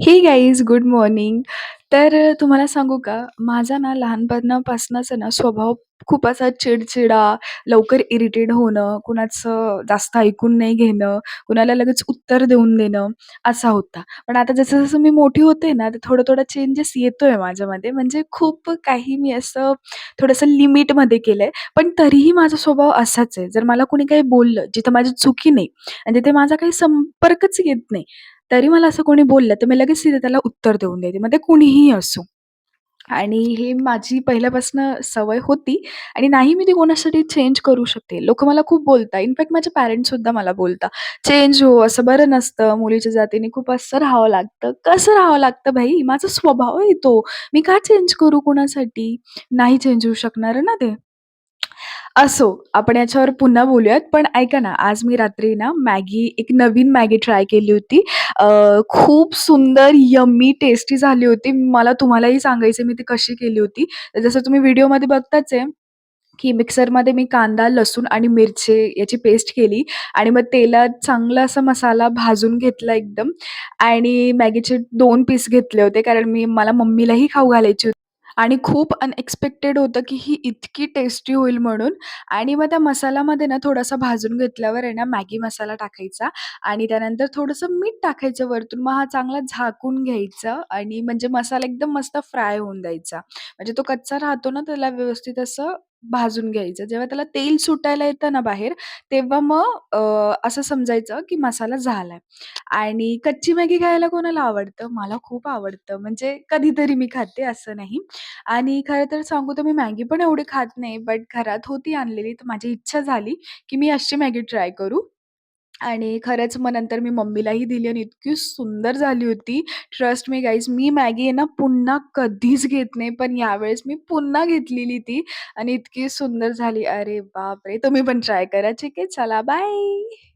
हे guys good morning. तुम्हाला सांगू का, माझा ना लहानपणापासूनच आहे ना स्वभाव खूप असा चिडचिडा, लवकर इरिटेट होणं, कुणाचं जास्त ऐकून नाही घेणं, कुणाला लगेच उत्तर देऊन देणं, असा होता. पण आता जसं-जसं मी मोठी होते ना, तर थोडं-थोडं चेंजेस येतोय माझ्यामध्ये. म्हणजे खूप काही मी असं थोडंसं लिमिटमध्ये केलंय. पण तरीही माझा स्वभाव असाच आहे. जर मला कोणी काही बोललं, जिथं माझी चुकी नाही आणि तिथे माझा काही संपर्कच येत नाही, तरी मला असं कोणी बोललं, तर मी लगेच तिथे त्याला उत्तर देऊन देते. मग ते कुणीही असो. आणि हे माझी पहिल्यापासून सवय होती आणि नाही मी ती कोणासाठी चेंज करू शकते. लोकं मला खूप बोलतात. इनफॅक्ट माझे पॅरेंट्ससुद्धा मला बोलतात, "चेंज हो, असं बरं नसतं. मुलीच्या जातीने खूप असं राहावं लागतं." कसं राहावं लागतं भाई? माझा स्वभाव आहे तो. मी का चेंज करू कोणासाठी? नाही चेंज होऊ शकणार आहे ना ते. असो, आपण याच्यावर पुन्हा बोलूयात. पण ऐका ना, आज मी रात्री ना एक नवीन मॅगी ट्राय केली होती. खूप सुंदर, यम्मी, टेस्टी झाली होती. मला तुम्हालाही सांगायचं मी ती कशी केली होती. जसं तुम्ही व्हिडिओमध्ये बघताच आहे, की मिक्सरमध्ये मी कांदा, लसूण आणि मिरची याची पेस्ट केली आणि मग तेलात चांगला असा मसाला भाजून घेतला एकदम आणि मॅगीचे 2 पीस घेतले होते, कारण मला मम्मीलाही खाऊ घालायची होती. आणि खूप अनएक्सपेक्टेड होतं, की ही इतकी टेस्टी होईल म्हणून. आणि मग त्या मसाल्यामध्ये ना थोडासा भाजून घेतल्यावर आहे ना मॅगी मसाला टाकायचा आणि त्यानंतर थोडंसं मीठ टाकायचं वरतून. मग हा चांगला झाकून घ्यायचा आणि म्हणजे मसाला एकदम मस्त फ्राय होऊन द्यायचा. म्हणजे तो कच्चा राहतो ना, त्याला व्यवस्थित असं भाजून घ्यायचं. जेव्हा त्याला तेल सुटायला येतं ना बाहेर, तेव्हा मग असं समजायचं, की मसाला झालाय. आणि कच्ची मॅगी खायला कोणाला आवडतं? मला खूप आवडतं. म्हणजे कधीतरी मी खाते, असं नाही. आणि खरं तर सांगू तर मी मॅगी पण एवढी खात नाही, बट घरात होती आणलेली, तर माझी इच्छा झाली, की मी अशी मॅगी ट्राय करू. आणि खरंच मग नंतर मी मम्मीलाही दिली आणि इतकी सुंदर झाली होती. ट्रस्ट मी गाईज, मी मॅगी आहे ना पुन्हा कधीच घेत नाही, पण यावेळेस मी पुन्हा घेतलेली ती आणि इतकी सुंदर झाली. अरे बापरे! तुम्ही पण ट्राय करा. ठीक आहे. चला बाय.